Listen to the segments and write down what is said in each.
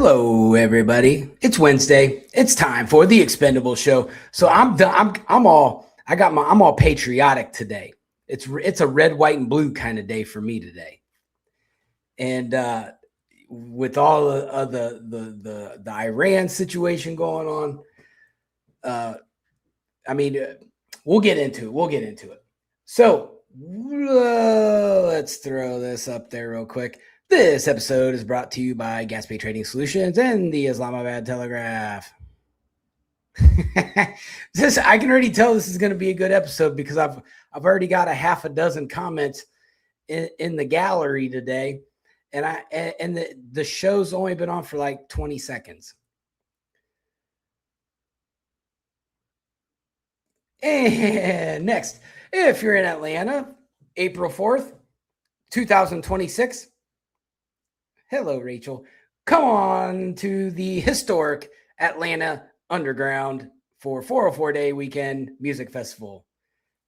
Hello, everybody. It's Wednesday. It's time for the Expendable Show. So I'm all patriotic today. It's a red, white, and blue kind of day for me today. And with all of the Iran situation going on, we'll get into it. We'll get into it. So let's throw this up there real quick. This episode is brought to you by Gas Trading Solutions and the Islamabad Telegraph. I can already tell this is going to be a good episode because I've already got a half a dozen comments in the gallery today, and the show's only been on for like 20 seconds. And next, if you're in Atlanta, April 4th, 2026. Hello, Rachel. Come on to the historic Atlanta Underground for 404-day weekend music festival.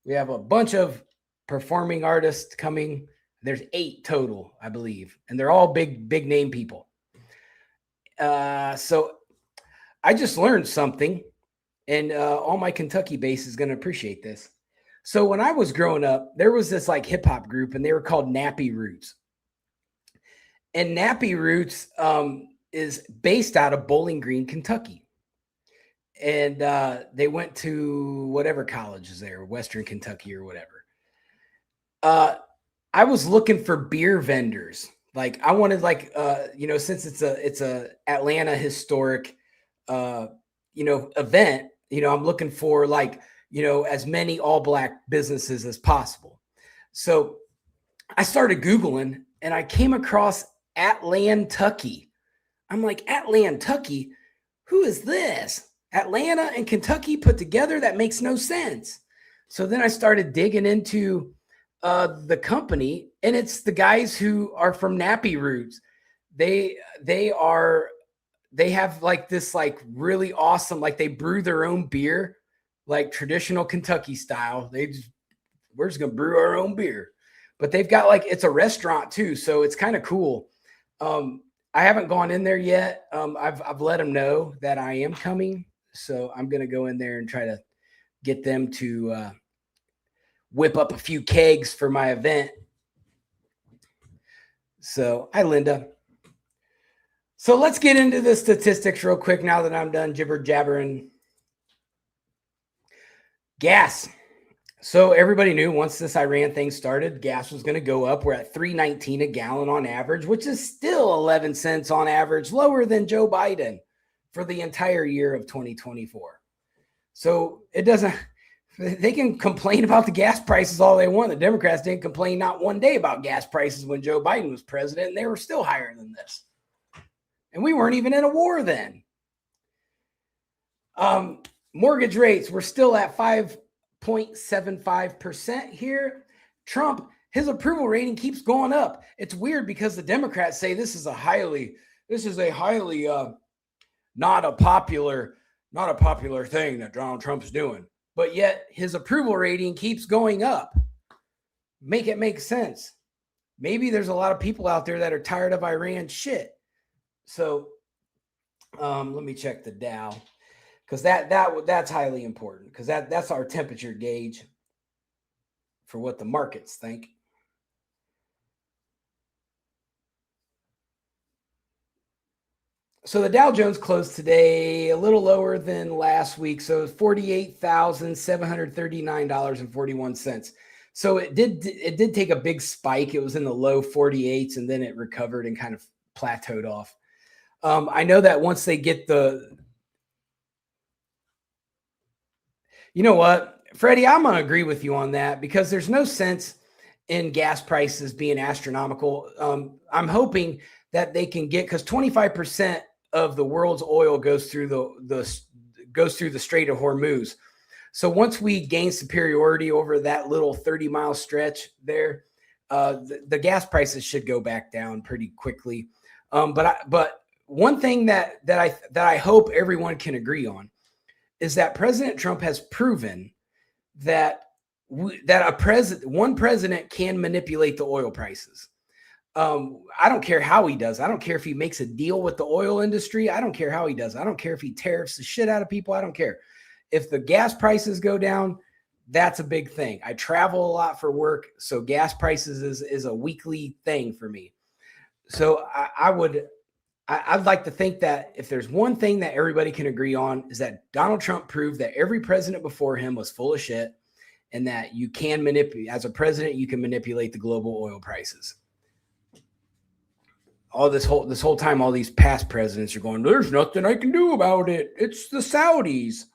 We have a bunch of performing artists coming. There's 8 total, I believe, and they're all big name people. So I just learned something, and all my Kentucky base is going to appreciate this. So when I was growing up, there was this like hip hop group, and they were called Nappy Roots. And Nappy Roots is based out of Bowling Green, Kentucky. And they went to whatever college is there, Western Kentucky or whatever. I was looking for beer vendors. Like I wanted since it's a Atlanta historic, event, I'm looking for as many all black businesses as possible. So I started Googling and I came across Atlantucky. I'm like, Atlantucky? Who is this? Atlanta and Kentucky put together? That makes no sense. So then I started digging into the company, and it's the guys who are from Nappy Roots. They have like this like really awesome, like they brew their own beer, like traditional Kentucky style. We're just gonna brew our own beer. But they've got it's a restaurant too, so it's kind of cool. I haven't gone in there yet. I've let them know that I am coming, so I'm gonna go in there and try to get them to whip up a few kegs for my event. So, hi, Linda. So let's get into the statistics real quick now that I'm done jibber jabbering. Gas. So everybody knew once this Iran thing started, gas was going to go up. We're at $3.19 a gallon on average, which is still 11 cents on average, lower than Joe Biden for the entire year of 2024. So they can complain about the gas prices all they want. The Democrats didn't complain not one day about gas prices when Joe Biden was president, and they were still higher than this. And we weren't even in a war then. Mortgage rates, we're still at 5.75% here. Trump, his approval rating keeps going up. It's weird because the Democrats say this is a highly not a popular thing that Donald Trump's doing. But yet his approval rating keeps going up. Make it make sense. Maybe there's a lot of people out there that are tired of Iran shit. So let me check the Dow, because that's highly important, because that's our temperature gauge for what the markets think. So the Dow Jones closed today a little lower than last week, so $48,739.41. So it did take a big spike. It was in the low 48s, and then it recovered and kind of plateaued off. I know that once they get you know what, Freddie, I'm going to agree with you on that, because there's no sense in gas prices being astronomical. I'm hoping that they can get, because 25% of the world's oil goes through the Strait of Hormuz. So once we gain superiority over that little 30-mile stretch there, the gas prices should go back down pretty quickly. But one thing that I hope everyone can agree on is that President Trump has proven that one president can manipulate the oil prices. I don't care how he does. I don't care if he makes a deal with the oil industry. I don't care how he does. I don't care if he tariffs the shit out of people. I don't care. If the gas prices go down, that's a big thing. I travel a lot for work, so gas prices is a weekly thing for me. So I'd like to think that if there's one thing that everybody can agree on is that Donald Trump proved that every president before him was full of shit, and that you can manipulate, as a president, you can manipulate the global oil prices. All this whole time, all these past presidents are going, there's nothing I can do about it. It's the Saudis.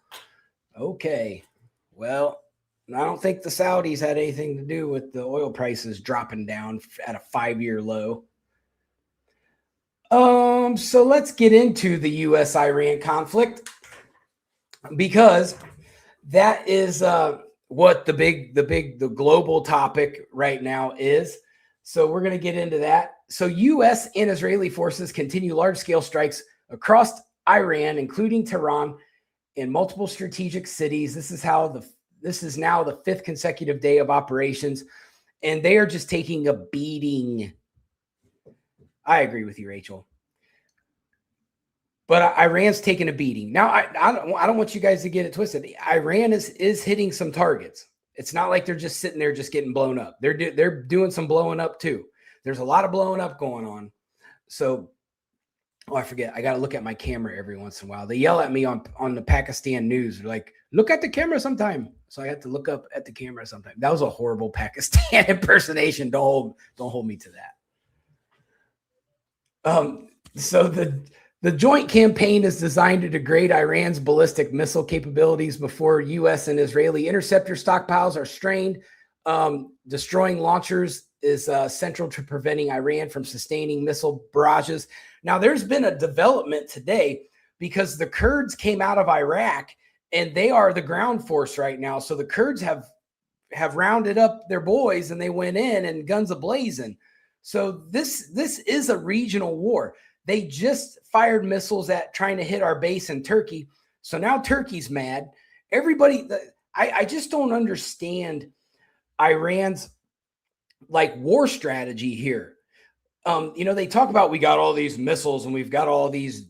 Okay. Well, I don't think the Saudis had anything to do with the oil prices dropping down at a 5-year low. So let's get into the U.S.-Iran conflict, because that is what the global topic right now is. So we're going to get into that. So U.S. and Israeli forces continue large-scale strikes across Iran, including Tehran, in multiple strategic cities. This is now the 5th consecutive day of operations, and they are just taking a beating. I agree with you, Rachel. But Iran's taking a beating. Now, I don't want you guys to get it twisted. Iran is hitting some targets. It's not like they're just sitting there just getting blown up. They're doing some blowing up too. There's a lot of blowing up going on. So, I forget. I got to look at my camera every once in a while. They yell at me on the Pakistan news. They're like, look at the camera sometime. So I have to look up at the camera sometime. That was a horrible Pakistan impersonation. Don't hold me to that. So the joint campaign is designed to degrade Iran's ballistic missile capabilities before U.S. and Israeli interceptor stockpiles are strained. Destroying launchers is central to preventing Iran from sustaining missile barrages. Now, there's been a development today because the Kurds came out of Iraq and they are the ground force right now. So the Kurds have rounded up their boys and they went in and guns a-blazing. So this is a regional war. They just fired missiles at trying to hit our base in Turkey. So now Turkey's mad. Everybody, I just don't understand Iran's war strategy here. They talk about we got all these missiles and we've got all these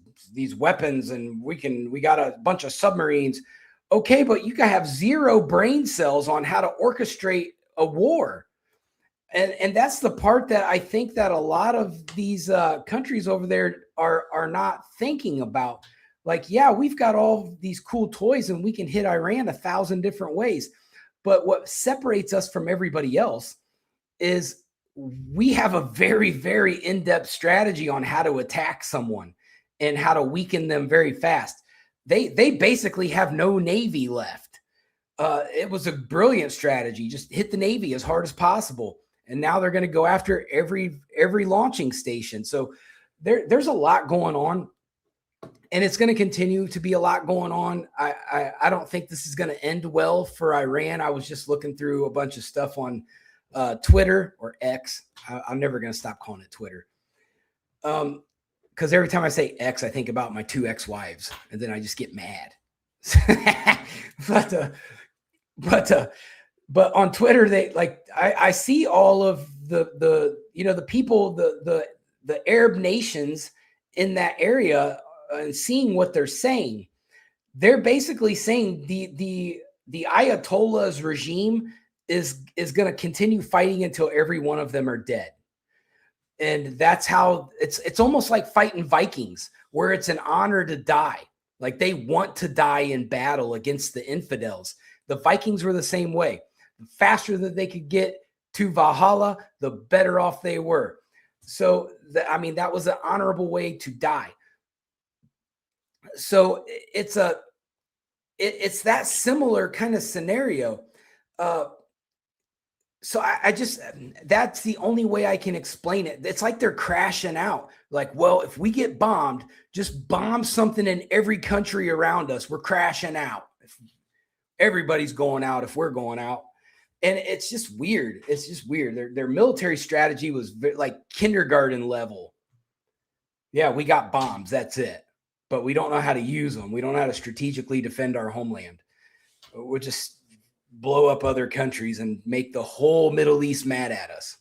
weapons and we got a bunch of submarines. Okay, but you can have zero brain cells on how to orchestrate a war. And that's the part that I think that a lot of these countries over there are not thinking about. Yeah, we've got all these cool toys and we can hit Iran 1,000 different ways. But what separates us from everybody else is we have a very, very in-depth strategy on how to attack someone and how to weaken them very fast. They basically have no Navy left. It was a brilliant strategy. Just hit the Navy as hard as possible. And now they're going to go after every launching station. So there's a lot going on, and it's going to continue to be a lot going on. I don't think this is going to end well for Iran. I was just looking through a bunch of stuff on Twitter or X. I'm never going to stop calling it Twitter. Because every time I say X, I think about my 2 ex-wives, and then I just get mad. But on Twitter, I see all of the people, the Arab nations in that area, and seeing what they're saying. They're basically saying the Ayatollah's regime is going to continue fighting until every one of them are dead. And that's how it's almost like fighting Vikings, where it's an honor to die. Like they want to die in battle against the infidels. The Vikings were the same way. The faster that they could get to Valhalla, the better off they were. So, that was an honorable way to die. So it's that similar kind of scenario. So I just, that's the only way I can explain it. It's like they're crashing out. Well, if we get bombed, just bomb something in every country around us. We're crashing out. Everybody's going out if we're going out. And it's just weird. It's just weird. Their military strategy was like kindergarten level. Yeah, we got bombs. That's it. But we don't know how to use them. We don't know how to strategically defend our homeland. We'll just blow up other countries and make the whole Middle East mad at us.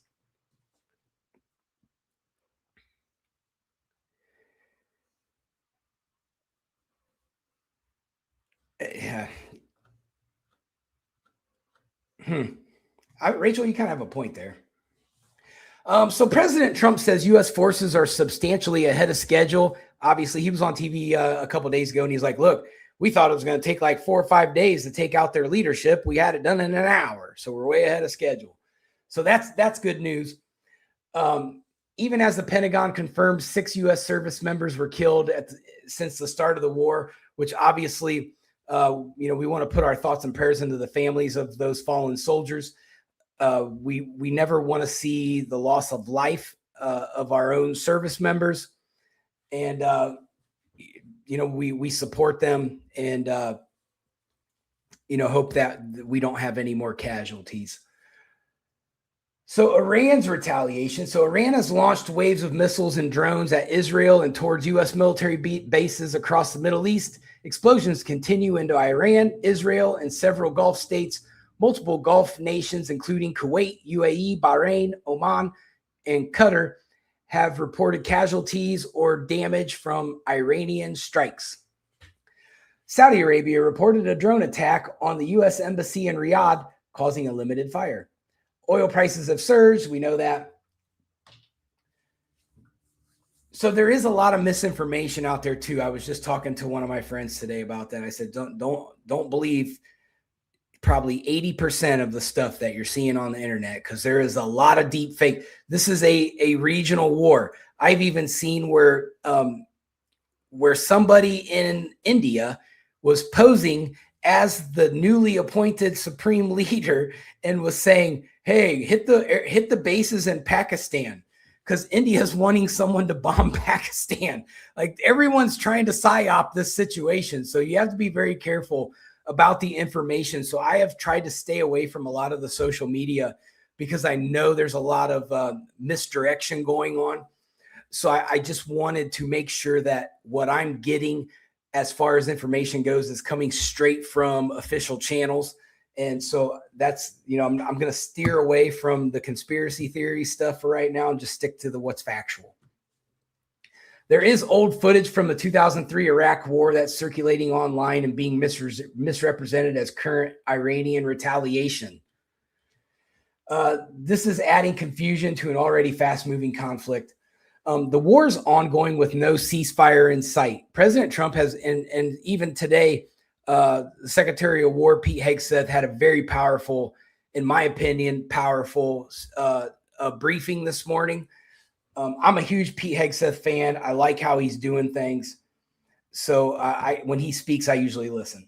Rachel, you kind of have a point there. So President Trump says U.S. forces are substantially ahead of schedule. Obviously, he was on TV a couple days ago, and he's like, look, we thought it was going to take like 4 or 5 days to take out their leadership. We had it done in an hour, so we're way ahead of schedule. So that's good news. Even as the Pentagon confirmed 6 U.S. service members were killed since the start of the war, which obviously, we want to put our thoughts and prayers into the families of those fallen soldiers. We never want to see the loss of life of our own service members, and we support them, and hope that we don't have any more casualties. So Iran's retaliation. So Iran has launched waves of missiles and drones at Israel and towards U.S. military bases across the Middle East. Explosions continue into Iran, Israel, and several Gulf states. Multiple Gulf nations, including Kuwait, UAE, Bahrain, Oman, and Qatar, have reported casualties or damage from Iranian strikes. Saudi Arabia reported a drone attack on the U.S. embassy in Riyadh, causing a limited fire. Oil prices have surged. We know that. So there is a lot of misinformation out there too. I was just talking to one of my friends today about that. I said, don't believe probably 80% of the stuff that you're seeing on the internet, because there is a lot of deep fake. This is a regional war. I've even seen where somebody in India was posing as the newly appointed supreme leader and was saying, hey, hit the bases in Pakistan, because India's wanting someone to bomb Pakistan. Like, everyone's trying to psyop this situation. So you have to be very careful about the information. So I have tried to stay away from a lot of the social media, because I know there's a lot of misdirection going on. So I just wanted to make sure that what I'm getting as far as information goes is coming straight from official channels. And so that's, I'm going to steer away from the conspiracy theory stuff for right now and just stick to what's factual. There is old footage from the 2003 Iraq war that's circulating online and being misrepresented as current Iranian retaliation. This is adding confusion to an already fast-moving conflict. The war is ongoing with no ceasefire in sight. President Trump has, and even today, the Secretary of War, Pete Hegseth, had a very powerful, in my opinion, briefing this morning. I'm a huge Pete Hegseth fan. I like how he's doing things. So when he speaks, I usually listen.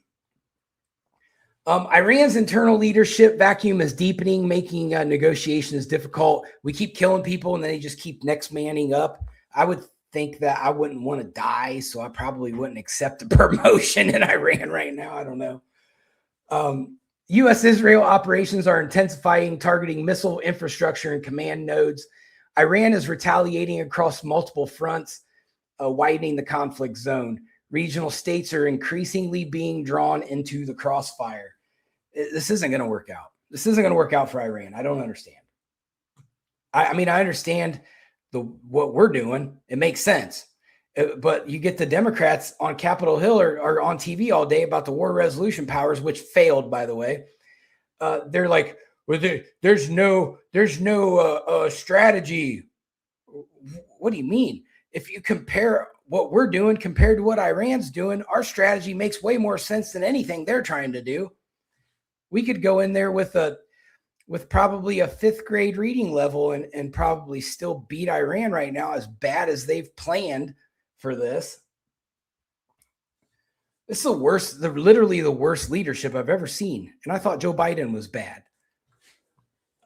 Iran's internal leadership vacuum is deepening, making negotiations difficult. We keep killing people, and then they just keep next manning up. I would think that I wouldn't want to die, so I probably wouldn't accept a promotion in Iran right now. I don't know. U.S.-Israel operations are intensifying, targeting missile infrastructure and command nodes. Iran is retaliating across multiple fronts, widening the conflict zone. Regional states are increasingly being drawn into the crossfire. This isn't going to work out. This isn't going to work out for Iran. I don't understand. I mean, I understand what we're doing. It makes sense. But you get the Democrats on Capitol Hill or on TV all day about the war resolution powers, which failed, by the way. They're like, well, there's no strategy. What do you mean? If you compare what we're doing compared to what Iran's doing, our strategy makes way more sense than anything they're trying to do. We could go in there with probably a 5th grade reading level and probably still beat Iran right now, as bad as they've planned for this. This is literally the worst leadership I've ever seen. And I thought Joe Biden was bad.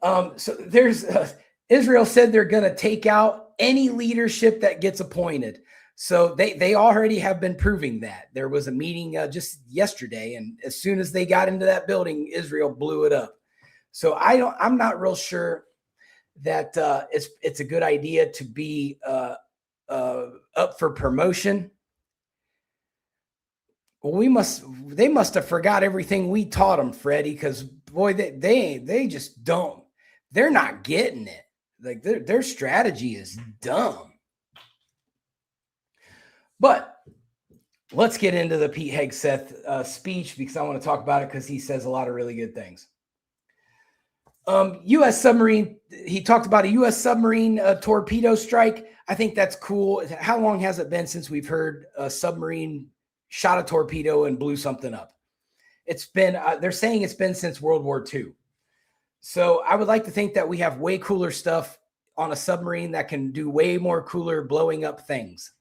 So there's Israel said they're going to take out any leadership that gets appointed. So they already have been proving that. There was a meeting just yesterday, and as soon as they got into that building, Israel blew it up. So I'm not real sure that it's a good idea to be up for promotion. Well, they must have forgot everything we taught them, Freddie, because boy, they just don't. They're not getting it. Like their strategy is dumb. But let's get into the Pete Hegseth speech, because I want to talk about it because he says a lot of really good things. U.S. submarine. He talked about a U.S. submarine torpedo strike. I think that's cool. How long has it been since we've heard a submarine shot a torpedo and blew something up? It's been, they're saying it's been since World War II. So I would like to think that we have way cooler stuff on a submarine that can do way more cooler blowing up things.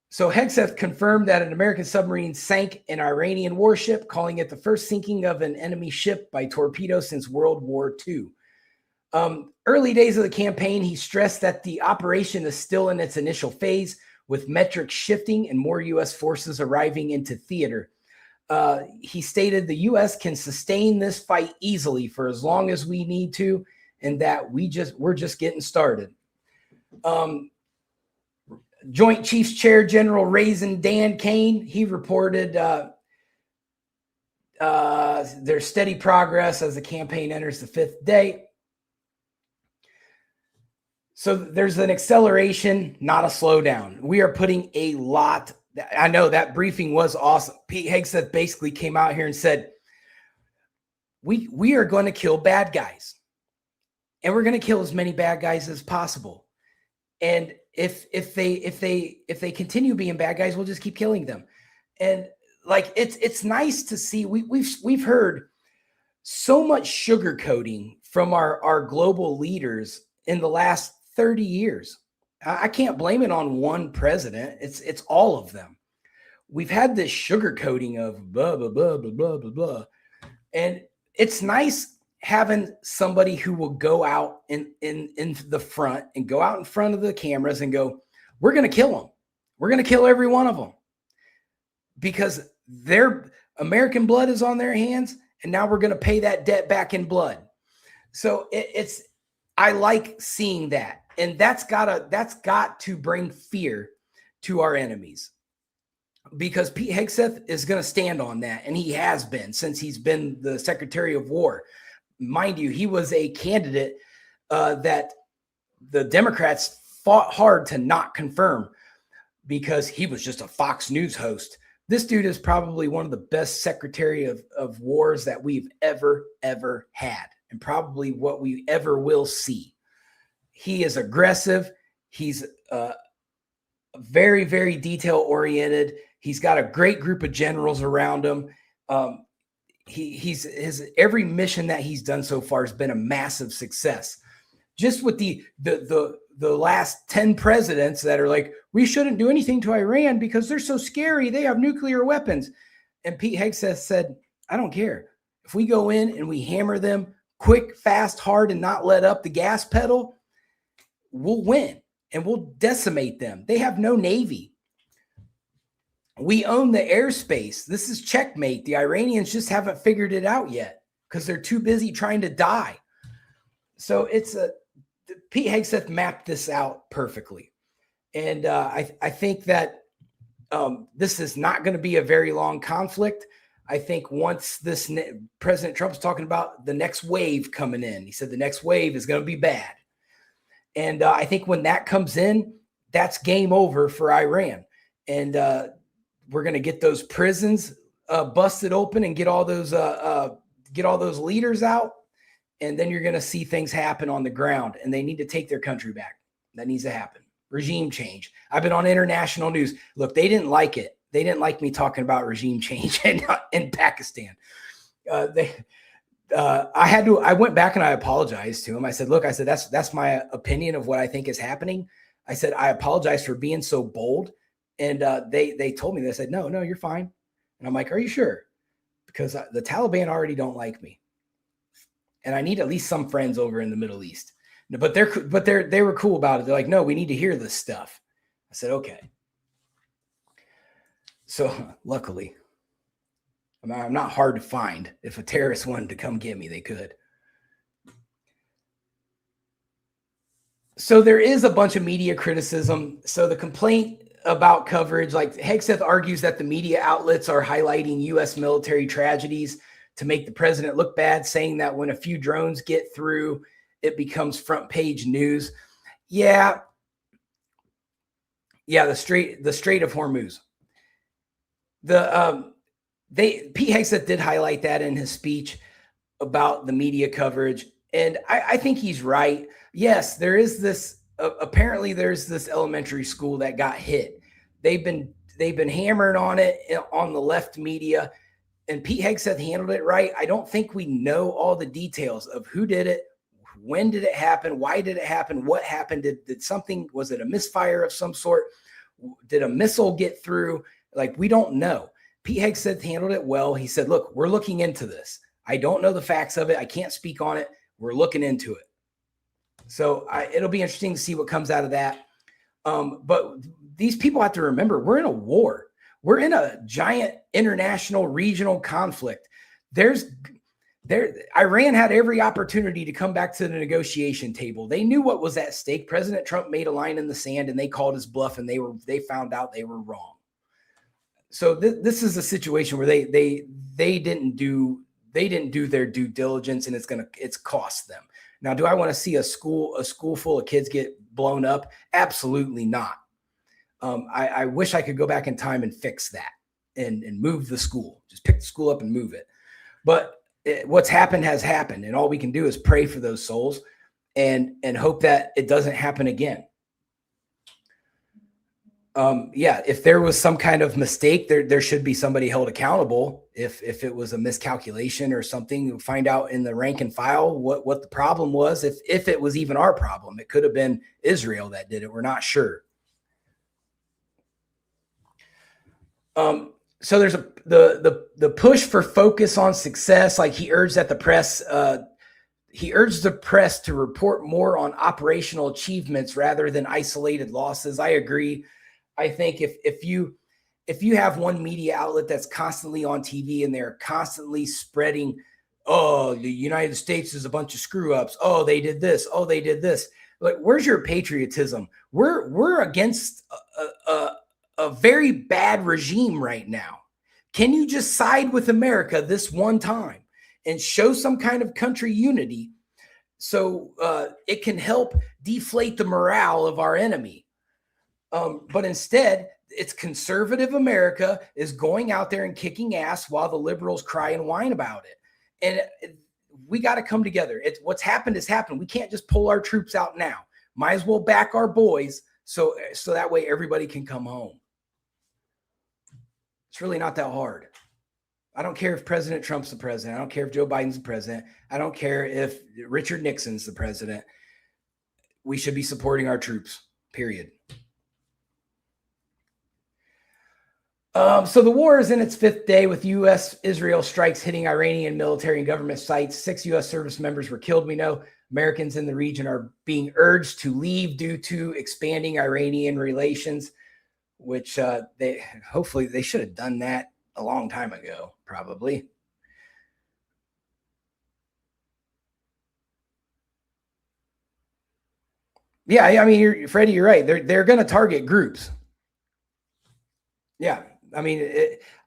So Hegseth confirmed that an American submarine sank an Iranian warship, calling it the first sinking of an enemy ship by torpedo since World War II. Early days of the campaign, he stressed that the operation is still in its initial phase, with metrics shifting and more U.S. forces arriving into theater. He stated the U.S. can sustain this fight easily for as long as we need to, and that we're just getting started. Joint Chiefs Chair General Raisin Dan Kane, he reported there's steady progress as the campaign enters the fifth day. So there's an acceleration, not a slowdown. We are putting a lot. I know that briefing was awesome. Pete Hegseth basically came out here and said, we are going to kill bad guys, and we're going to kill as many bad guys as possible. And if they continue being bad guys, we'll just keep killing them. And like it's nice to see. We've heard so much sugarcoating from our global leaders in the last 30 years. I can't blame it on one president. It's all of them. We've had this sugarcoating of blah, blah, blah, blah, blah, blah, blah. And it's nice having somebody who will go out in the front and go out in front of the cameras and go, we're going to kill them. We're going to kill every one of them because their American blood is on their hands. And now we're going to pay that debt back in blood. So I like seeing that. And that's got to bring fear to our enemies, because Pete Hegseth is going to stand on that. And he has been since he's been the Secretary of War. Mind you, he was a candidate that the Democrats fought hard to not confirm because he was just a Fox News host. This dude is probably one of the best Secretary of Wars that we've ever had, and probably what we ever will see. He is aggressive. He's very, very detail oriented. He's got a great group of generals around him. His every mission that he's done so far has been a massive success. Just with the last 10 presidents that are like, we shouldn't do anything to Iran because they're so scary. They have nuclear weapons. And Pete Hegseth said, I don't care. If we go in and we hammer them quick, fast, hard, and not let up the gas pedal, we'll win and we'll decimate them. They have no navy. We own the airspace. This is checkmate. The Iranians just haven't figured it out yet because they're too busy trying to die. So Pete Hegseth mapped this out perfectly. And I think that this is not going to be a very long conflict. I think once President Trump's talking about the next wave coming in, he said the next wave is going to be bad. And I think when that comes in, that's game over for Iran. And we're going to get those prisons busted open and get all those leaders out. And then you're going to see things happen on the ground, and they need to take their country back. That needs to happen. Regime change. I've been on international news. Look, they didn't like it. They didn't like me talking about regime change in Pakistan. I went back and I apologized to him. I said, look, that's my opinion of what I think is happening. I said, I apologize for being so bold. And they told me, they said, no, you're fine. And I'm like, are you sure? Because the Taliban already don't like me. And I need at least some friends over in the Middle East. But they were cool about it. They're like, no, we need to hear this stuff. I said, okay. So luckily, I'm not hard to find. If a terrorist wanted to come get me, they could. So there is a bunch of media criticism. So the complaint about coverage, like Hegseth argues that the media outlets are highlighting U.S. military tragedies to make the president look bad, saying that when a few drones get through, it becomes front page news. Yeah. The Strait of Hormuz. Pete Hegseth did highlight that in his speech. about the media coverage. And I think he's right. Yes, there is this, apparently there's this elementary school that got hit. They've been hammering on it on the left media, and Pete Hegseth handled it right. I don't think we know all the details of who did it, when did it happen, why did it happen, what happened, did something, was it a misfire of some sort, did a missile get through? Like, we don't know. Pete Hegseth handled it well. He said, look, we're looking into this. I don't know the facts of it. I can't speak on it. We're looking into it. So it'll be interesting to see what comes out of that. But these people have to remember, we're in a war. We're in a giant international regional conflict. Iran had every opportunity to come back to the negotiation table. They knew what was at stake. President Trump made a line in the sand, and they called his bluff, and they found out they were wrong. So this is a situation where they didn't do their due diligence, and it's cost them. Now, do I want to see a school full of kids get blown up? Absolutely not. I wish I could go back in time and fix that and move the school. Just pick the school up and move it. But what's happened has happened, and all we can do is pray for those souls and hope that it doesn't happen again. If there was some kind of mistake, there should be somebody held accountable. If it was a miscalculation or something, we'll find out in the rank and file what the problem was. If it was even our problem, it could have been Israel that did it. We're not sure. So there's the push for focus on success. Like he urged that the press, to report more on operational achievements rather than isolated losses. I agree. I think if you have one media outlet that's constantly on TV and they're constantly spreading, oh, the United States is a bunch of screw ups. Oh, they did this. Oh, they did this. Like, where's your patriotism? We're against a very bad regime right now. Can you just side with America this one time and show some kind of country unity so it can help deflate the morale of our enemy? But instead, it's conservative America is going out there and kicking ass while the liberals cry and whine about it. And we got to come together. What's happened has happened. We can't just pull our troops out now. Might as well back our boys so that way everybody can come home. It's really not that hard. I don't care if President Trump's the president. I don't care if Joe Biden's the president. I don't care if Richard Nixon's the president. We should be supporting our troops, period. So the war is in its fifth day with U.S.-Israel strikes hitting Iranian military and government sites. 6 U.S. service members were killed. We know Americans in the region are being urged to leave due to expanding Iranian relations, which hopefully they should have done that a long time ago, probably. Yeah, I mean, Freddie, you're right. They're going to target groups. Yeah. I mean,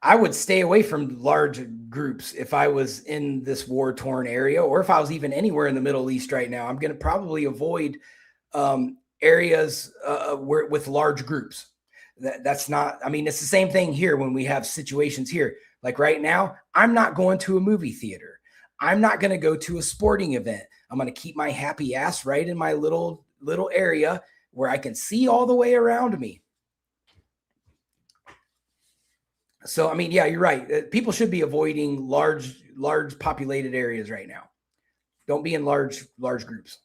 I would stay away from large groups if I was in this war-torn area, or if I was even anywhere in the Middle East right now. I'm going to probably avoid areas with large groups. That's not, I mean, it's the same thing here when we have situations here. Like right now, I'm not going to a movie theater. I'm not going to go to a sporting event. I'm going to keep my happy ass right in my little area where I can see all the way around me. So, I mean, yeah, you're right. People should be avoiding large populated areas right now. Don't be in large groups.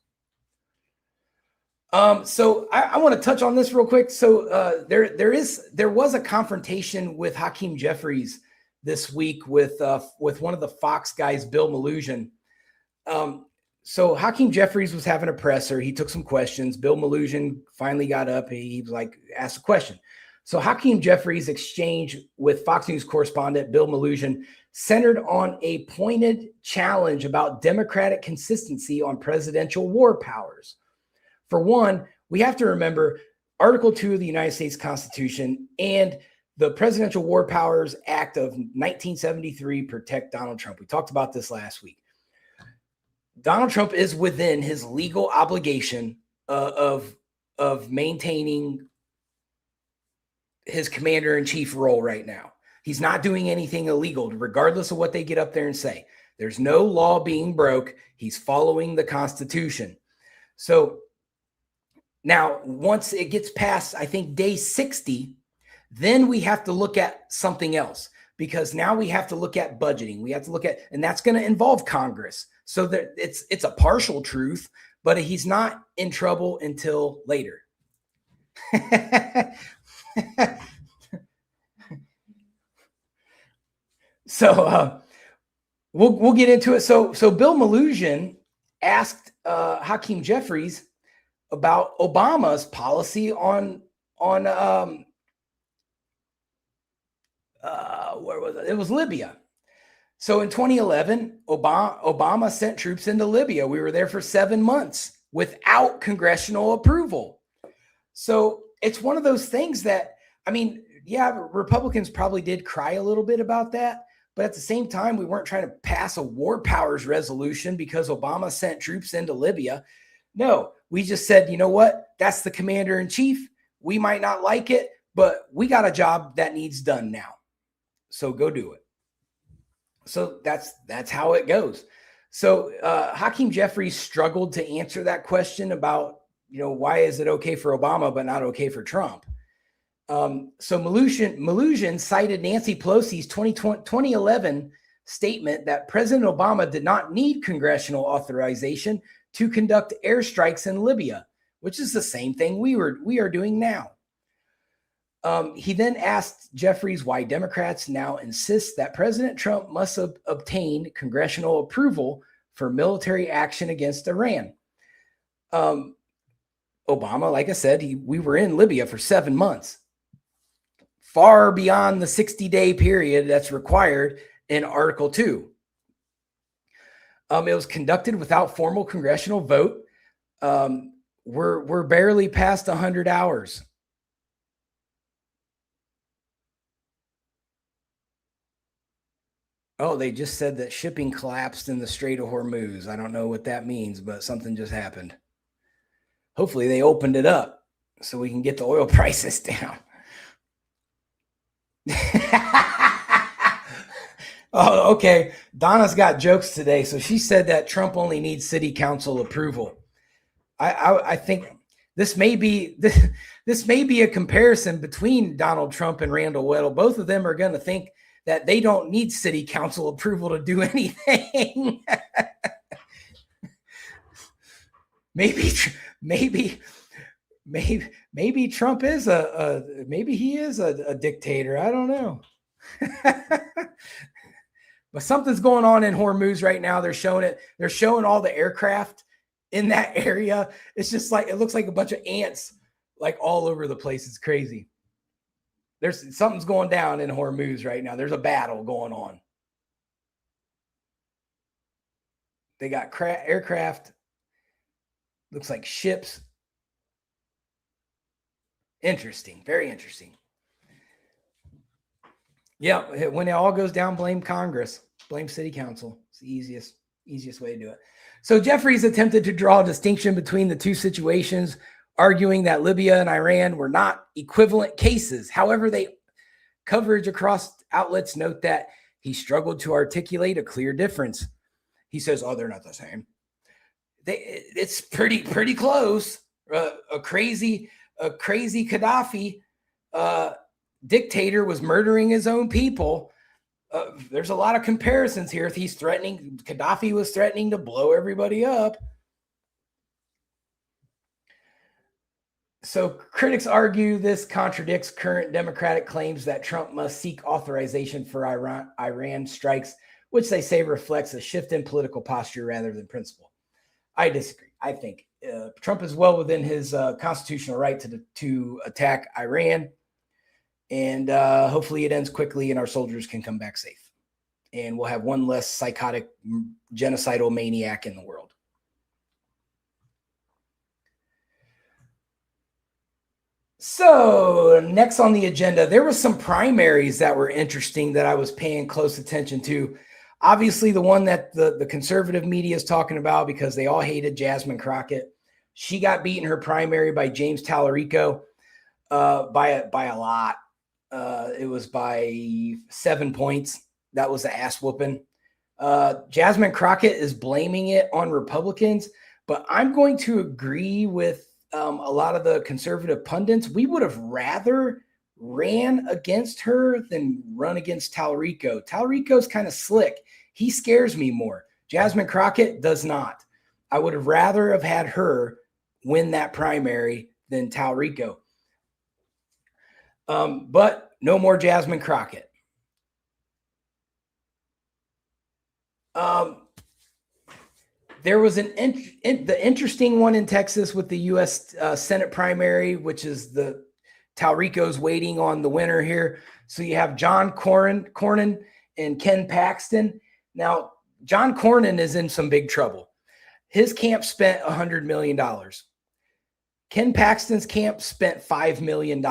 So I want to touch on this real quick. So there was a confrontation with Hakeem Jeffries this week with one of the Fox guys, Bill Malugin. So Hakeem Jeffries was having a presser. He took some questions. Bill Malugin finally got up. He was like, asked a question. So Hakeem Jeffries' exchange with Fox News correspondent Bill Malugin centered on a pointed challenge about Democratic consistency on presidential war powers. For one, we have to remember Article 2 of the United States Constitution and the Presidential War Powers Act of 1973 protect Donald Trump. We talked about this last week. Donald Trump is within his legal obligation of maintaining his commander-in-chief role right now. He's not doing anything illegal, regardless of what they get up there and say. There's no law being broke. He's following the Constitution. So now, once it gets past, I think, day 60, then we have to look at something else, because now we have to look at budgeting. We have to look at, and that's going to involve Congress. So that it's a partial truth, but he's not in trouble until later. So we'll get into it. So Bill Malhusian asked Hakeem Jeffries about Obama's policy on where was it? It was Libya. So in 2011, Obama sent troops into Libya. We were there for 7 months without congressional approval. So it's one of those things that, I mean, yeah, Republicans probably did cry a little bit about that, but at the same time, we weren't trying to pass a war powers resolution because Obama sent troops into Libya. No, we just said, you know what? That's the commander in chief. We might not like it, but we got a job that needs done now. So go do it. So that's how it goes. So Hakeem Jeffries struggled to answer that question about, you know, why is it okay for Obama but not okay for Trump? So Malhusian cited Nancy Pelosi's 2011 statement that President Obama did not need congressional authorization to conduct airstrikes in Libya, which is the same thing we are doing now. He then asked Jeffries why Democrats now insist that President Trump must obtain congressional approval for military action against Iran. Obama, like I said, we were in Libya for 7 months, far beyond the 60-day period that's required in Article 2. It was conducted without formal congressional vote. We're barely past 100 hours. Oh, they just said that shipping collapsed in the Strait of Hormuz. I don't know what that means, but something just happened. Hopefully they opened it up so we can get the oil prices down. Oh, okay. Donna's got jokes today. So she said that Trump only needs city council approval. I think this may be a comparison between Donald Trump and Randall Weddle. Both of them are going to think that they don't need city council approval to do anything. maybe Trump is maybe he is a dictator. I don't know. But something's going on in Hormuz right now. They're showing it. They're showing all the aircraft in that area. It's just like, it looks like a bunch of ants like all over the place. It's crazy. There's something's going down in Hormuz right now. There's a battle going on. They got aircraft. Looks like ships. Interesting. Very interesting. Yeah, when it all goes down, blame Congress, blame city council. It's the easiest way to do it. So Jeffries attempted to draw a distinction between the two situations, arguing that Libya and Iran were not equivalent cases. However, coverage across outlets note that he struggled to articulate a clear difference. He says, "Oh, they're not the same. It's pretty close." A crazy Gaddafi dictator was murdering his own people. There's a lot of comparisons here. If Gaddafi was threatening to blow everybody up. So critics argue this contradicts current Democratic claims that Trump must seek authorization for Iran strikes, which they say reflects a shift in political posture rather than principle. I disagree. I think Trump is well within his constitutional right to attack Iran. And hopefully it ends quickly and our soldiers can come back safe. And we'll have one less psychotic genocidal maniac in the world. So next on the agenda, there were some primaries that were interesting that I was paying close attention to. Obviously, the one that the conservative media is talking about because they all hated Jasmine Crockett. She got beat in her primary by James Tallarico by a lot. It was by 7 points. That was the ass whooping. Jasmine Crockett is blaming it on Republicans, but I'm going to agree with a lot of the conservative pundits. We would have rather ran against her than run against Talrico. Talrico's kind of slick. He scares me more. Jasmine Crockett does not. I would have rather have had her win that primary than Talrico. But no more Jasmine Crockett. There was the interesting one in Texas with the U.S. Senate primary, which is the Talrico's waiting on the winner here. So you have John Cornyn and Ken Paxton. Now, John Cornyn is in some big trouble. His camp spent $100 million. Ken Paxton's camp spent $5 million.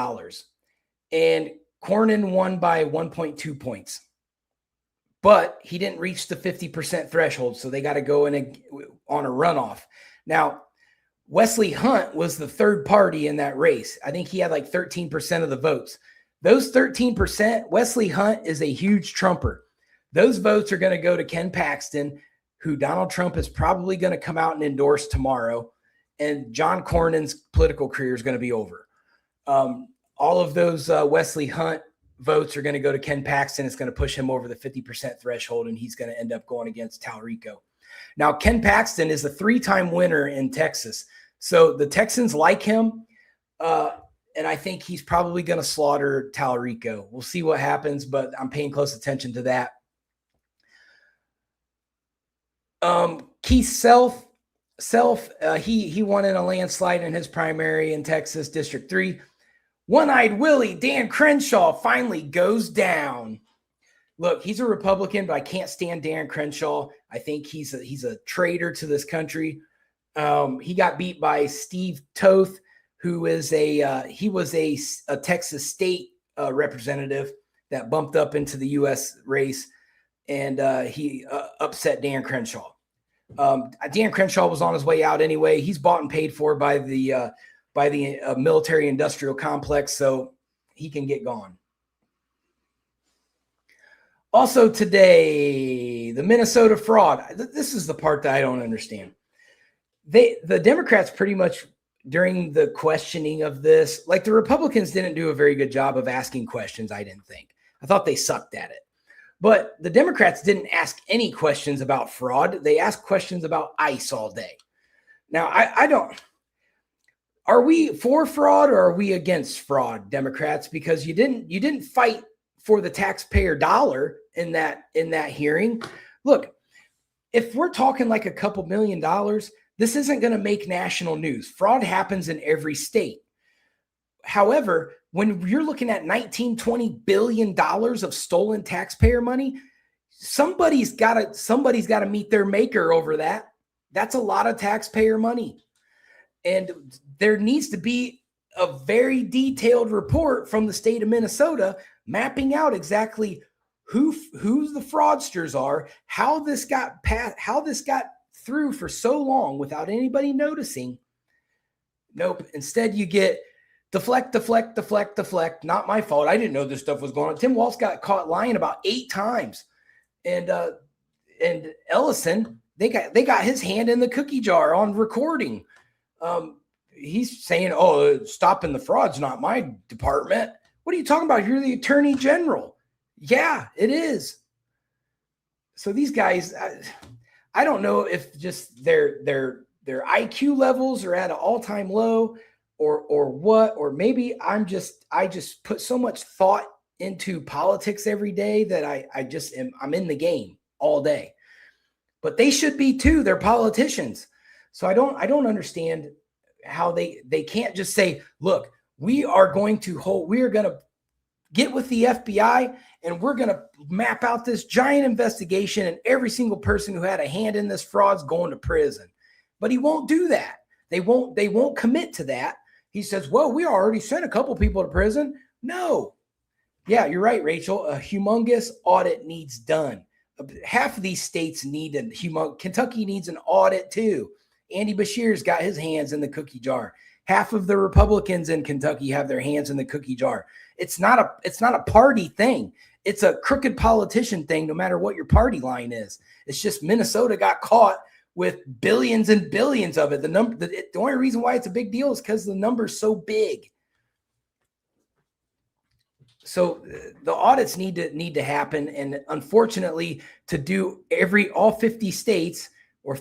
And Cornyn won by 1.2 points. But he didn't reach the 50% threshold, so they got to go in on a runoff. Now, Wesley Hunt was the third party in that race. I think he had like 13% of the votes. Those 13%, Wesley Hunt is a huge trumper. Those votes are going to go to Ken Paxton, who Donald Trump is probably going to come out and endorse tomorrow, and John Cornyn's political career is going to be over. All of those Wesley Hunt votes are going to go to Ken Paxton. It's going to push him over the 50% threshold, and he's going to end up going against Talrico. Now, Ken Paxton is a 3-time winner in Texas. So the Texans like him, and I think he's probably going to slaughter Talrico. We'll see what happens, but I'm paying close attention to that. Keith Self, he won in a landslide in his primary in Texas, District 3. One-eyed Willie, Dan Crenshaw, finally goes down. Look, he's a Republican, but I can't stand Dan Crenshaw. I think he's a traitor to this country. He got beat by Steve Toth, who is he was a Texas state representative that bumped up into the U.S. race, and he upset Dan Crenshaw. Dan Crenshaw was on his way out anyway. He's bought and paid for by the military industrial complex, so he can get gone. Also today, the Minnesota fraud. This is the part that I don't understand. The Democrats pretty much during the questioning of this, like the Republicans didn't do a very good job of asking questions, I didn't think. I thought they sucked at it. But the Democrats didn't ask any questions about fraud. They asked questions about ICE all day. Now, I don't... Are we for fraud or are we against fraud, Democrats? Because you didn't fight for the taxpayer dollar in that hearing. Look, if we're talking like a couple $1 million, this isn't going to make national news. Fraud happens in every state. However, when you're looking at $19-20 billion of stolen taxpayer money, somebody's got to meet their maker over that. That's a lot of taxpayer money. And there needs to be a very detailed report from the state of Minnesota mapping out exactly who the fraudsters are, how this got through for so long without anybody noticing. Nope. Instead, you get deflect. Not my fault. I didn't know this stuff was going on. Tim Walz got caught lying about 8 times, and Ellison they got his hand in the cookie jar on recording. He's saying, "Oh, stopping the fraud's not my department." What are you talking about? You're the attorney general. Yeah, it is. So these guys, I don't know if just their IQ levels are at an all-time low, or what, or maybe I just put so much thought into politics every day that I'm in the game all day. But they should be too. They're politicians. So I don't understand how they can't just say, look, we are going to get with the FBI and we're going to map out this giant investigation and every single person who had a hand in this fraud's going to prison. But he won't do that. They won't commit to that. He says, well, we already sent a couple people to prison. No. Yeah, you're right, Rachel. A humongous audit needs done. Half of these states need Kentucky needs an audit too. Andy Beshear's got his hands in the cookie jar. Half of the Republicans in Kentucky have their hands in the cookie jar. It's not a party thing. It's a crooked politician thing, no matter what your party line is. It's just Minnesota got caught with billions and billions of it. The only reason why it's a big deal is because the number's so big. So the audits need to happen, and unfortunately, to do all 50 states, or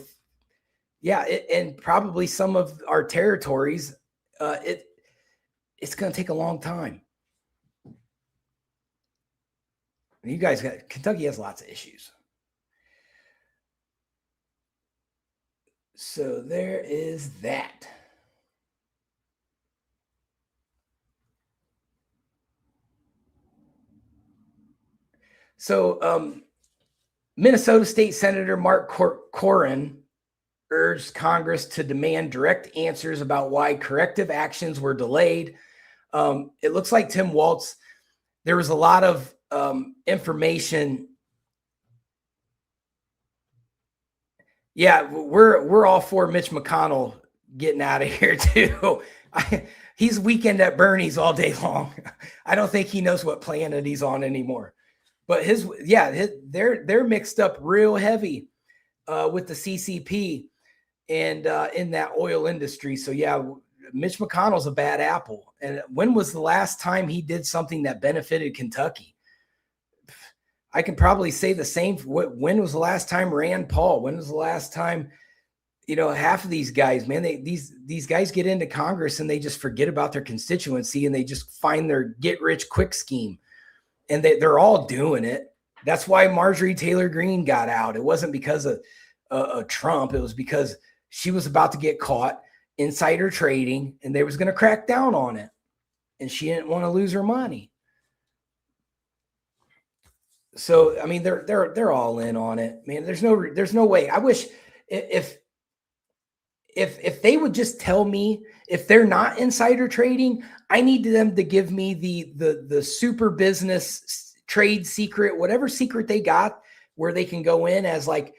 and probably some of our territories, it's going to take a long time. You guys Kentucky has lots of issues. So there is that. So Minnesota State Senator Mark Corrin urged Congress to demand direct answers about why corrective actions were delayed. It looks like Tim Walz, there was a lot of information. Yeah, we're all for Mitch McConnell getting out of here too. He's weekend at Bernie's all day long. I don't think he knows what planet he's on anymore. But they're mixed up real heavy with the CCP and in that oil industry. So yeah, Mitch McConnell's a bad apple. And when was the last time he did something that benefited Kentucky? I can probably say the same. When was the last time Rand Paul? When was the last time, half of these guys, man, these guys get into Congress and they just forget about their constituency and they just find their get rich quick scheme. And they're all doing it. That's why Marjorie Taylor Greene got out. It wasn't because of Trump. It was because she was about to get caught insider trading and they was going to crack down on it. And she didn't want to lose her money. So, I mean, they're all in on it, man. There's no way. I wish if they would just tell me if they're not insider trading, I need them to give me the super business trade secret, whatever secret they got, where they can go in as like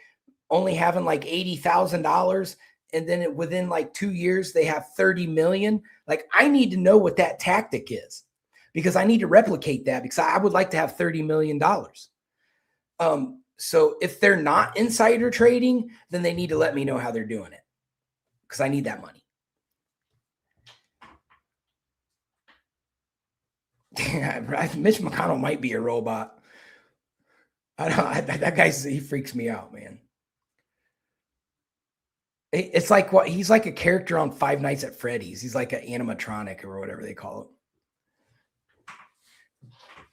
only having like $80,000, and then within like 2 years they have 30 million. Like, I need to know what that tactic is, because I need to replicate that, because I would like to have $30 million. So if they're not insider trading, then they need to let me know how they're doing it, because I need that money. Mitch McConnell might be a robot. I don't know. That he freaks me out, man. It's like he's like a character on Five Nights at Freddy's. He's like an animatronic or whatever they call it.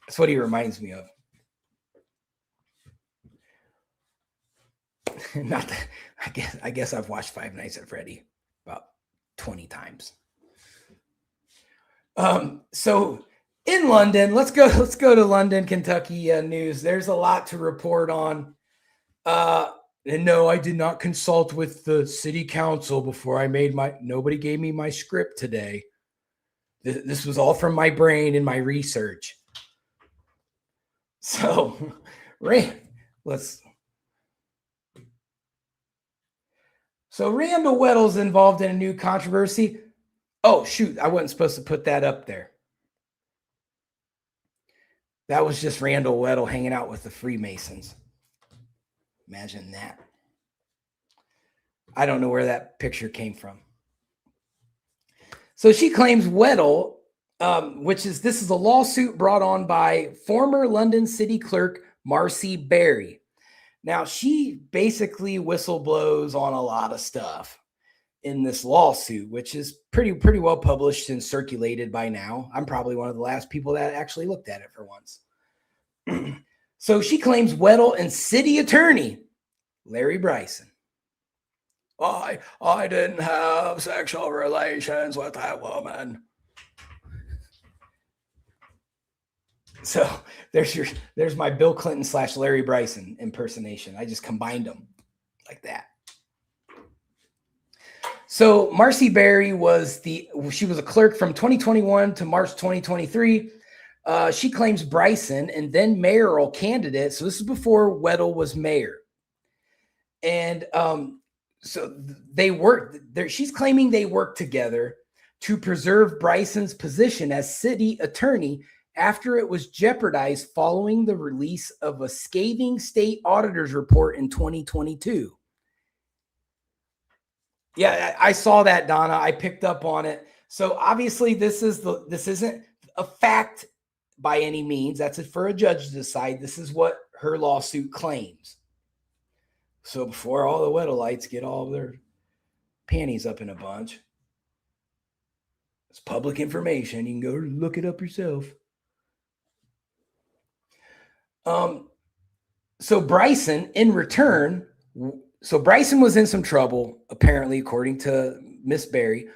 That's what he reminds me of. Not that I guess I've watched Five Nights at Freddy about 20 times. So in London, let's go to London, Kentucky news. There's a lot to report on. And no, I did not consult with the city council before I made nobody gave me my script today. This was all from my brain and my research. So, So Randall Weddle's involved in a new controversy. Oh, shoot. I wasn't supposed to put that up there. That was just Randall Weddle hanging out with the Freemasons. Imagine that. I don't know where that picture came from. So she claims Weddle, this is a lawsuit brought on by former London City Clerk Marcy Berry. Now, she basically whistleblows on a lot of stuff in this lawsuit, which is pretty well published and circulated by now. I'm probably one of the last people that actually looked at it for once. So she claims Weddle and city attorney Larry Bryson. I didn't have sexual relations with that woman. So there's my Bill Clinton / Larry Bryson impersonation. I just combined them like that. So Marcy Berry she was a clerk from 2021 to March 2023. She claims Bryson and then mayoral candidate. So this is before Weddle was mayor. And so they worked there. She's claiming they worked together to preserve Bryson's position as city attorney after it was jeopardized following the release of a scathing state auditor's report in 2022. Yeah, I saw that, Donna. I picked up on it. So obviously this isn't a fact by any means. That's for a judge to decide. This is what her lawsuit claims. So before all the Weddleites get all their panties up in a bunch, it's public information. You can go look it up yourself. So Bryson, in return, Bryson was in some trouble, apparently, according to Miss Berry,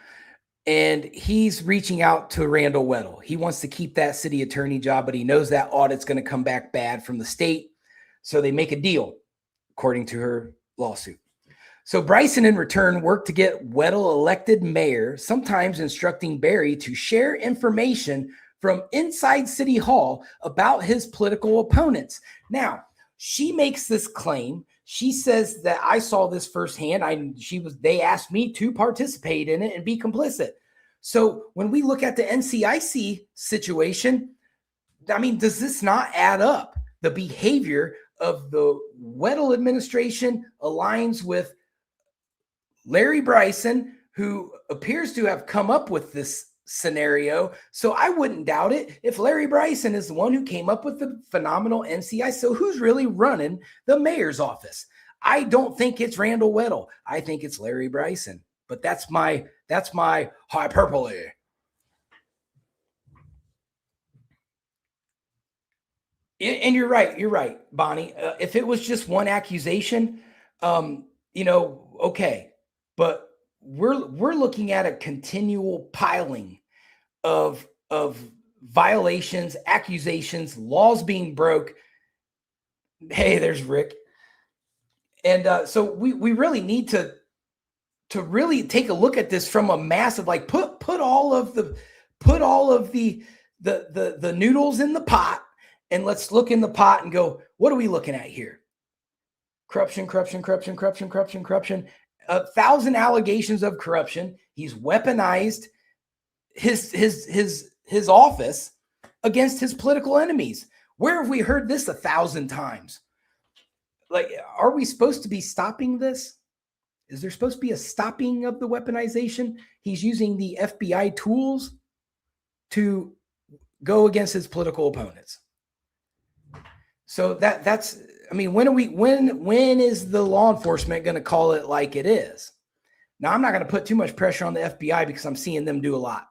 and he's reaching out to Randall Weddle. He wants to keep that city attorney job, but he knows that audit's going to come back bad from the state. So they make a deal, according to her lawsuit. So Bryson, in return, worked to get Weddle elected mayor, sometimes instructing Berry to share information from inside City Hall about his political opponents. Now, she makes this claim. She says that I saw this firsthand. They asked me to participate in it and be complicit. So when we look at the NCIC situation, I mean, does this not add up? The behavior of the Weddle administration aligns with Larry Bryson, who appears to have come up with this scenario. So I wouldn't doubt it if Larry Bryson is the one who came up with the phenomenal NCI. So who's really running the mayor's office? I don't think it's Randall Weddle. I think it's Larry Bryson. But that's my hyperbole. And you're right, Bonnie. If it was just one accusation, okay. But we're looking at a continual piling of violations, accusations, laws being broke. Hey, there's Rick. And so we really need to really take a look at this from a massive, like put all of the noodles in the pot, and let's look in the pot and go, what are we looking at here? Corruption. 1,000 allegations of corruption. He's weaponized his office against his political enemies. Where have we heard this 1,000 times? Like, are we supposed to be stopping this? Is there supposed to be a stopping of the weaponization? He's using the FBI tools to go against his political opponents. So that's, I mean, when is the law enforcement going to call it like it is? Now, I'm not going to put too much pressure on the FBI because I'm seeing them do a lot.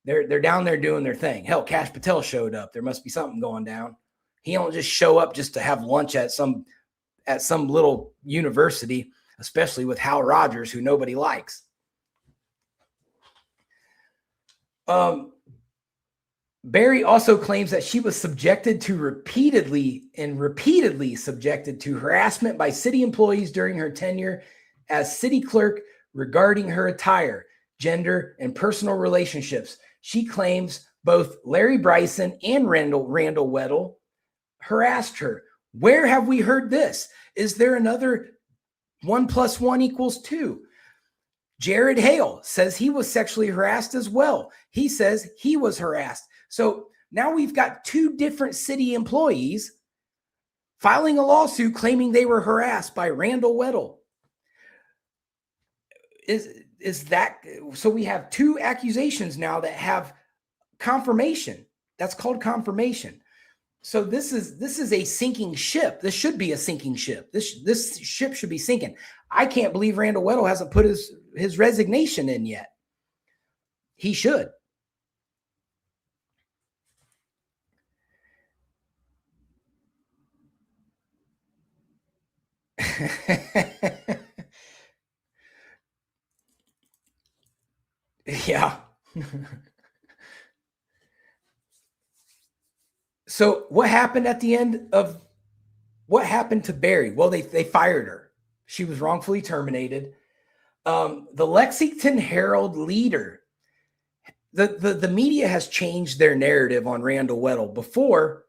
They're down there doing their thing. Hell, Kash Patel showed up. There must be something going down. He don't just show up just to have lunch at some little university, especially with Hal Rogers, who nobody likes. Berry also claims that she was repeatedly subjected to harassment by city employees during her tenure as city clerk regarding her attire, gender, and personal relationships. She claims both Larry Bryson and Randall Weddle harassed her. Where have we heard this? Is there another 1 + 1 = 2? Jared Hale says he was sexually harassed as well. He says he was harassed. So now we've got two different city employees filing a lawsuit claiming they were harassed by Randall Weddle. Is that so? We have two accusations now that have confirmation. That's called confirmation. So this is a sinking ship. This should be a sinking ship. This ship should be sinking. I can't believe Randall Weddle hasn't put his resignation in yet. He should. Yeah. So what happened at the end of what happened to Berry? Well, they fired her. She was wrongfully terminated. The Lexington Herald Leader, the media has changed their narrative on Randall Weddle. Before,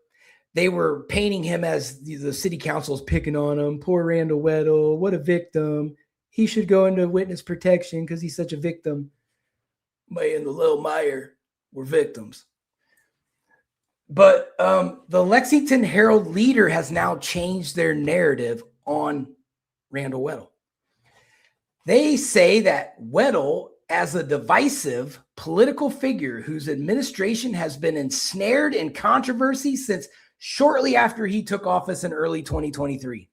they were painting him as the city council's picking on him. Poor Randall Weddle, what a victim. He should go into witness protection because he's such a victim. May and the Little Meyer were victims. But the Lexington Herald Leader has now changed their narrative on Randall Weddle. They say that Weddle, as a divisive political figure whose administration has been ensnared in controversy since shortly after he took office in early 2023.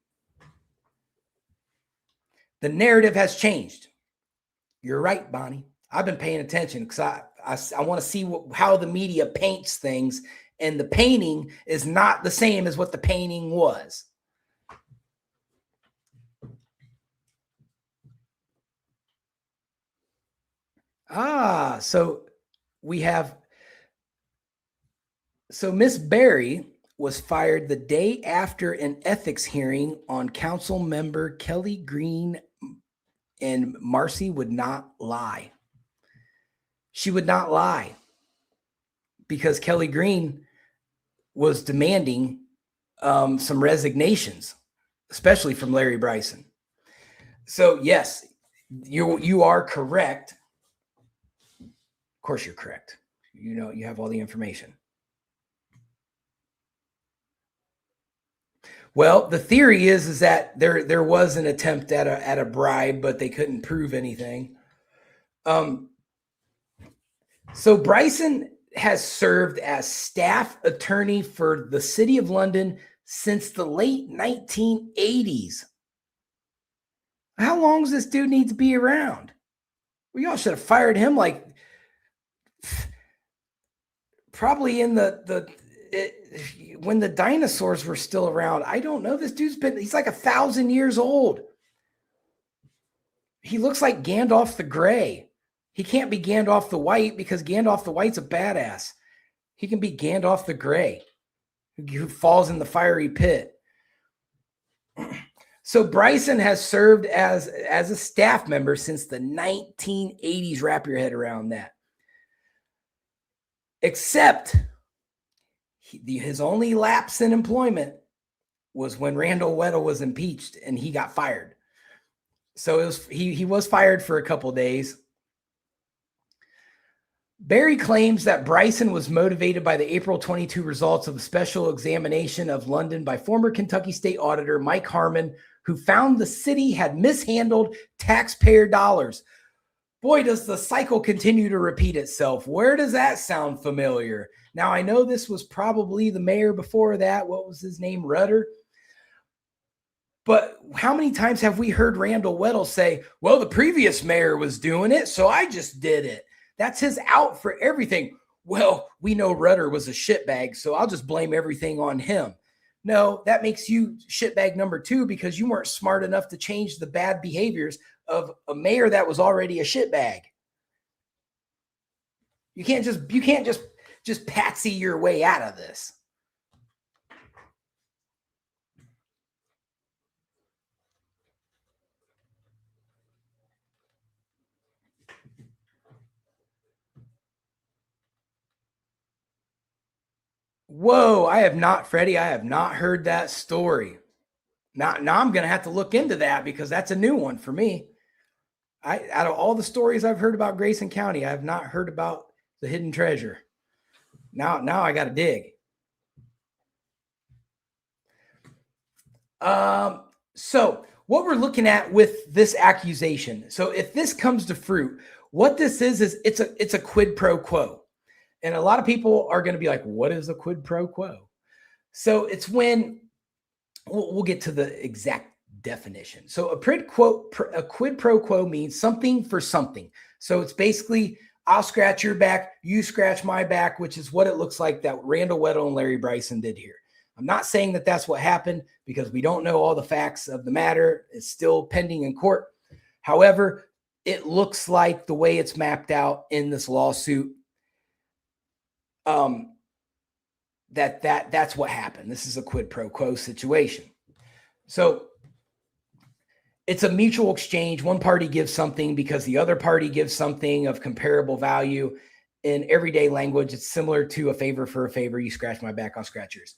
The narrative has changed. You're right, Bonnie. I've been paying attention because I want to see how the media paints things, and the painting is not the same as what the painting was. So we have, so Miss Berry was fired the day after an ethics hearing on council member Kelly Green, and Marcy would not lie. She would not lie because Kelly Green was demanding some resignations, especially from Larry Bryson. So yes, you are correct. Of course you're correct. You know, you have all the information. Well, the theory is that there was an attempt at a bribe, but they couldn't prove anything. So Bryson has served as staff attorney for the City of London since the late 1980s. How long does this dude need to be around? We all should have fired him like probably in when the dinosaurs were still around. I don't know. This dude's he's like 1,000 years old. He looks like Gandalf the Grey. He can't be Gandalf the White because Gandalf the White's a badass. He can be Gandalf the Grey, who falls in the fiery pit. So Bryson has served as a staff member since the 1980s. Wrap your head around that. Except his only lapse in employment was when Randall Weddle was impeached and he got fired. So he was fired for a couple of days. Berry claims that Bryson was motivated by the April 22 results of the special examination of London by former Kentucky State Auditor Mike Harmon, who found the city had mishandled taxpayer dollars. Boy, does the cycle continue to repeat itself. Where does that sound familiar? Now, I know this was probably the mayor before that. What was his name? Rudder. But how many times have we heard Randall Weddle say, well, the previous mayor was doing it, so I just did it. That's his out for everything. Well, we know Rudder was a shitbag, so I'll just blame everything on him. No, that makes you shitbag number 2 because you weren't smart enough to change the bad behaviors of a mayor that was already a shitbag. You can't just patsy your way out of this. Whoa, I have not heard that story. Now I'm going to have to look into that because that's a new one for me. Out of all the stories I've heard about Grayson County, I have not heard about the hidden treasure. Now I got to dig. So what we're looking at with this accusation. So if this comes to fruit, what this is it's a quid pro quo. And a lot of people are going to be like, what is a quid pro quo? So it's when we'll get to the exact definition. So a quid pro quo means something for something. So it's basically, I'll scratch your back, you scratch my back, which is what it looks like that Randall Weddle and Larry Bryson did here. I'm not saying that that's what happened because we don't know all the facts of the matter. It's still pending in court. However, it looks like the way it's mapped out in this lawsuit, that's what happened. This is a quid pro quo situation. So it's a mutual exchange. One party gives something because the other party gives something of comparable value. In everyday language, it's similar to a favor for a favor. You scratch my back, I'll scratch yours.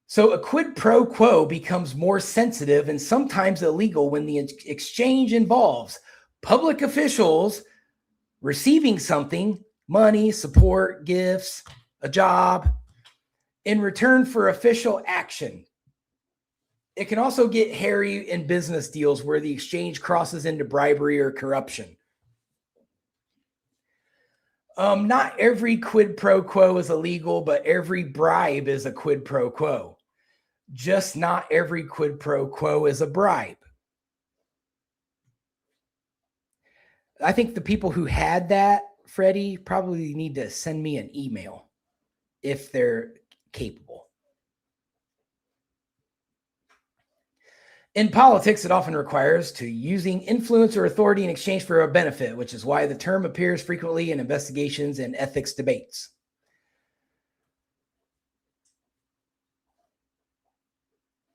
So a quid pro quo becomes more sensitive and sometimes illegal when the exchange involves public officials receiving something, money, support, gifts, a job, in return for official action. It can also get hairy in business deals where the exchange crosses into bribery or corruption. Not every quid pro quo is illegal, but every bribe is a quid pro quo. Just not every quid pro quo is a bribe. I think the people who had that, Freddie, probably need to send me an email if they're capable. In politics, it often requires to using influence or authority in exchange for a benefit, which is why the term appears frequently in investigations and ethics debates.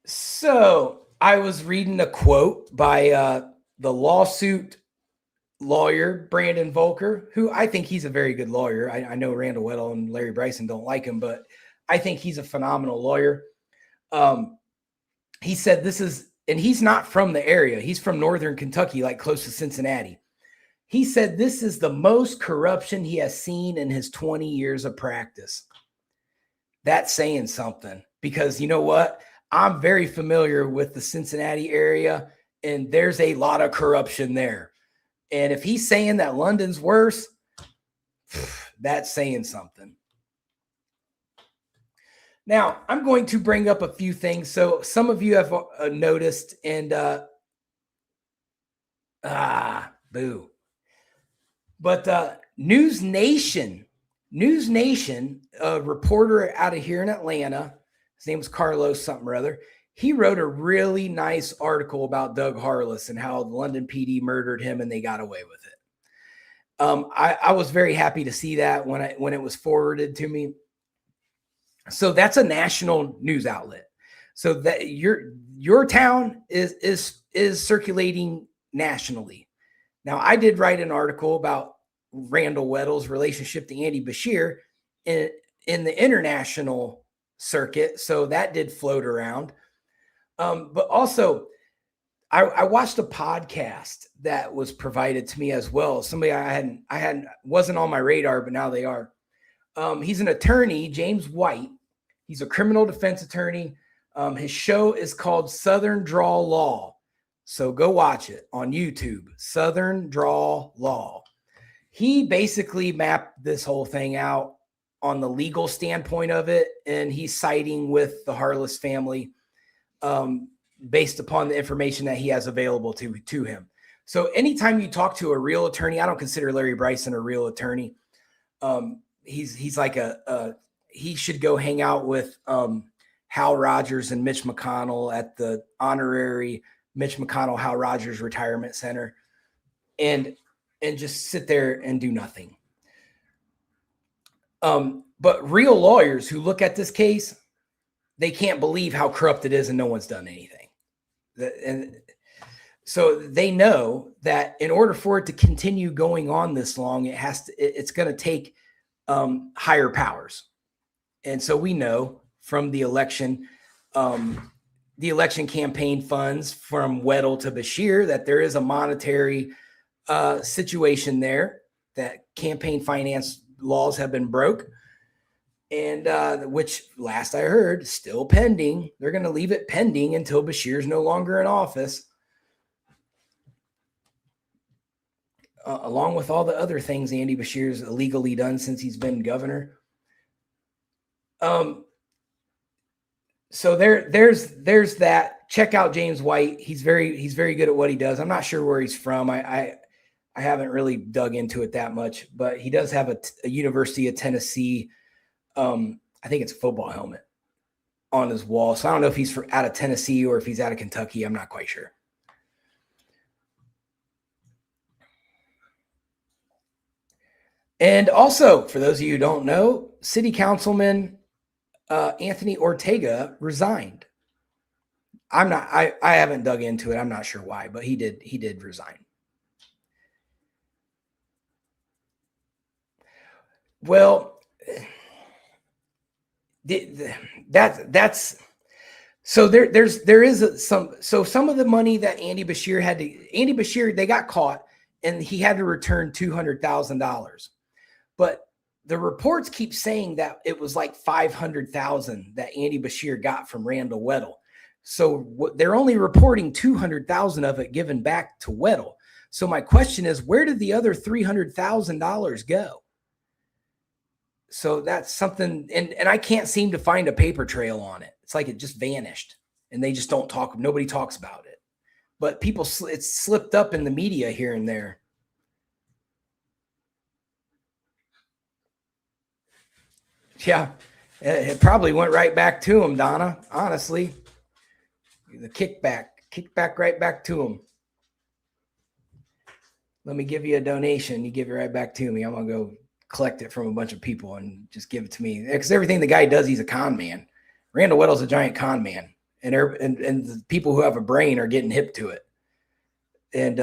So I was reading a quote by the lawsuit lawyer, Brandon Volker, who I think he's a very good lawyer. I know Randall Weddle and Larry Bryson don't like him, but I think he's a phenomenal lawyer. He said this is, and he's not from the area. He's from Northern Kentucky, like close to Cincinnati. He said this is the most corruption he has seen in his 20 years of practice. That's saying something, because you know what? I'm very familiar with the Cincinnati area, and there's a lot of corruption there. And if he's saying that London's worse, that's saying something. Now, I'm going to bring up a few things. So some of you have noticed, and boo. But News Nation, a reporter out of here in Atlanta, his name was Carlos something or other. He wrote a really nice article about Doug Harless and how the London PD murdered him and they got away with it. I was very happy to see that when it was forwarded to me. So that's a national news outlet. So that your town is circulating nationally. Now, I did write an article about Randall Weddle's relationship to Andy Bashir in the international circuit. So that did float around. But also, I watched a podcast that was provided to me as well. Somebody I hadn't wasn't on my radar, but now they are. He's an attorney, James White. He's a criminal defense attorney. His show is called Southern Draw Law. So go watch it on YouTube, Southern Draw Law. He basically mapped this whole thing out on the legal standpoint of it, and he's siding with the Harless family based upon the information that he has available to him. So anytime you talk to a real attorney, I don't consider Larry Bryson a real attorney. He's like he should go hang out with Hal Rogers and Mitch McConnell at the honorary Mitch McConnell Hal Rogers Retirement Center, and just sit there and do nothing. But real lawyers who look at this case, they can't believe how corrupt it is and no one's done anything. And so they know that in order for it to continue going on this long, it's going to take higher powers. And so we know from the election campaign funds from Weddle to Bashir that there is a monetary situation there, that campaign finance laws have been broke, and which last I heard still pending. They're going to leave it pending until Bashir's no longer in office, along with all the other things Andy Bashir's illegally done since he's been governor. So there's that. Check out James White. He's very good at what he does. I'm not sure where he's from. I haven't really dug into it that much, but he does have a University of Tennessee. I think it's a football helmet on his wall. So I don't know if he's out of Tennessee or if he's out of Kentucky. I'm not quite sure. And also, for those of you who don't know, City Councilman Anthony Ortega resigned. I haven't dug into it. I'm not sure why, but he did resign. Well, that's so there is some of the money that Andy Bashir they got caught and he had to return $200,000. But the reports keep saying that it was like 500,000 that Andy Bashir got from Randall Weddle. So they're only reporting 200,000 of it given back to Weddle. So my question is, where did the other $300,000 go? So that's something, and I can't seem to find a paper trail on it. It's like it just vanished, and they just don't talk. Nobody talks about it. But people, it's slipped up in the media here and there. Yeah, it probably went right back to him, Donna. Honestly, the kickback right back to him. Let me give you a donation. You give it right back to me. I'm gonna go collect it from a bunch of people and just give it to me, because everything the guy does, he's a con man. Randall Weddle's a giant con man, and the people who have a brain are getting hip to it. And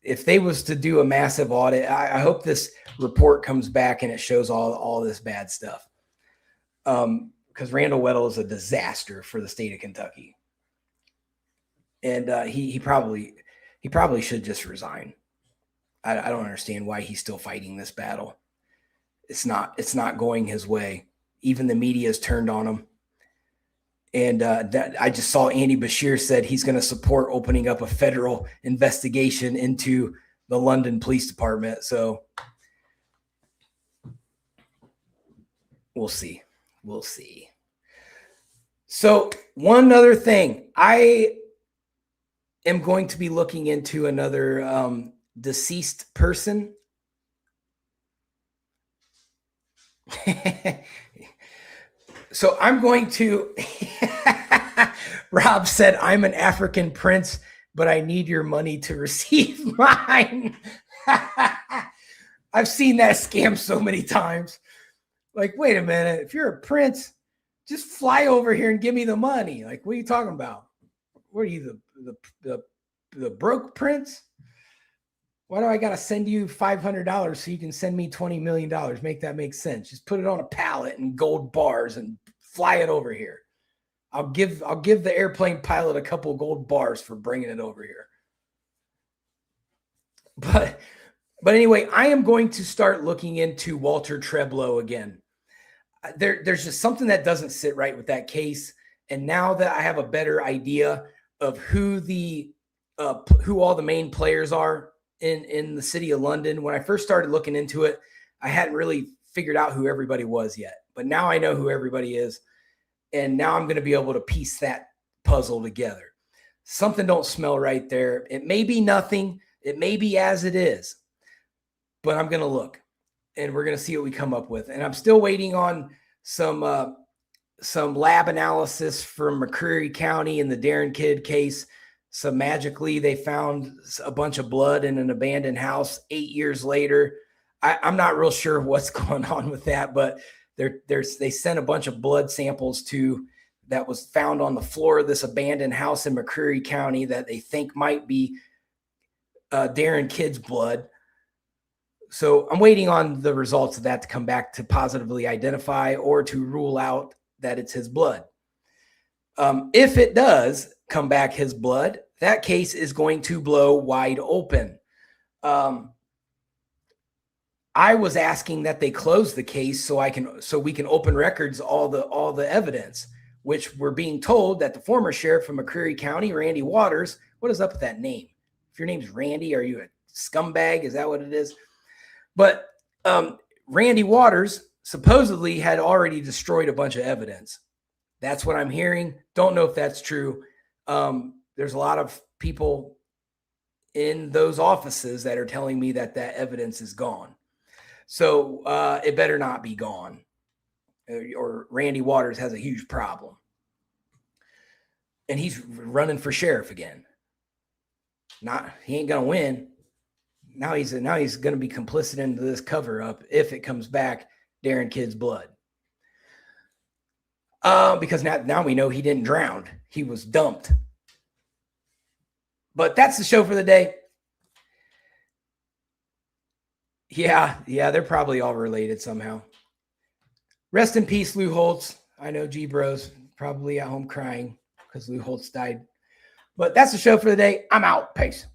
if they was to do a massive audit, I hope this report comes back and it shows all this bad stuff. Because Randall Weddle is a disaster for the state of Kentucky. And he probably should just resign. I don't understand why he's still fighting this battle. It's not going his way. Even the media has turned on him. And I just saw Andy Bashir said he's going to support opening up a federal investigation into the London Police Department. So we'll see. We'll see. So one other thing, I am going to be looking into another deceased person. So I'm going to, Rob said, I'm an African prince, but I need your money to receive mine. I've seen that scam so many times. Like, wait a minute, if you're a prince, just fly over here and give me the money. Like, what are you talking about? What are you, the broke prince? Why do I got to send you $500 so you can send me $20 million? Make that make sense. Just put it on a pallet and gold bars and fly it over here. I'll give the airplane pilot a couple gold bars for bringing it over here. But anyway, I am going to start looking into Walter Treblow again. There's just something that doesn't sit right with that case. And now that I have a better idea of who all the main players are in the city of London, when I first started looking into it, I hadn't really figured out who everybody was yet. But now I know who everybody is. And now I'm going to be able to piece that puzzle together. Something don't smell right there. It may be nothing. It may be as it is. But I'm going to look. And we're going to see what we come up with. And I'm still waiting on some lab analysis from McCreary County in the Darren Kidd case. So magically they found a bunch of blood in an abandoned house 8 years later. I'm not real sure what's going on with that, but they sent a bunch of blood samples that was found on the floor of this abandoned house in McCreary County that they think might be Darren Kidd's blood. So I'm waiting on the results of that to come back to positively identify or to rule out that it's his blood. If it does come back his blood, that case is going to blow wide open. I was asking that they close the case so we can open records all the evidence, which we're being told that the former sheriff from McCreary County, Randy Waters, what is up with that name? If your name's Randy, are you a scumbag? Is that what it is? But Randy Waters supposedly had already destroyed a bunch of evidence. That's what I'm hearing. Don't know if that's true. There's a lot of people in those offices that are telling me that evidence is gone. So it better not be gone, or Randy Waters has a huge problem. And he's running for sheriff again. He ain't going to win. Now he's going to be complicit into this cover up if it comes back Darren Kidd's blood. Because now we know he didn't drown. He was dumped. But that's the show for the day. Yeah, they're probably all related somehow. Rest in peace, Lou Holtz. I know G-Bros probably at home crying because Lou Holtz died. But that's the show for the day. I'm out. Peace.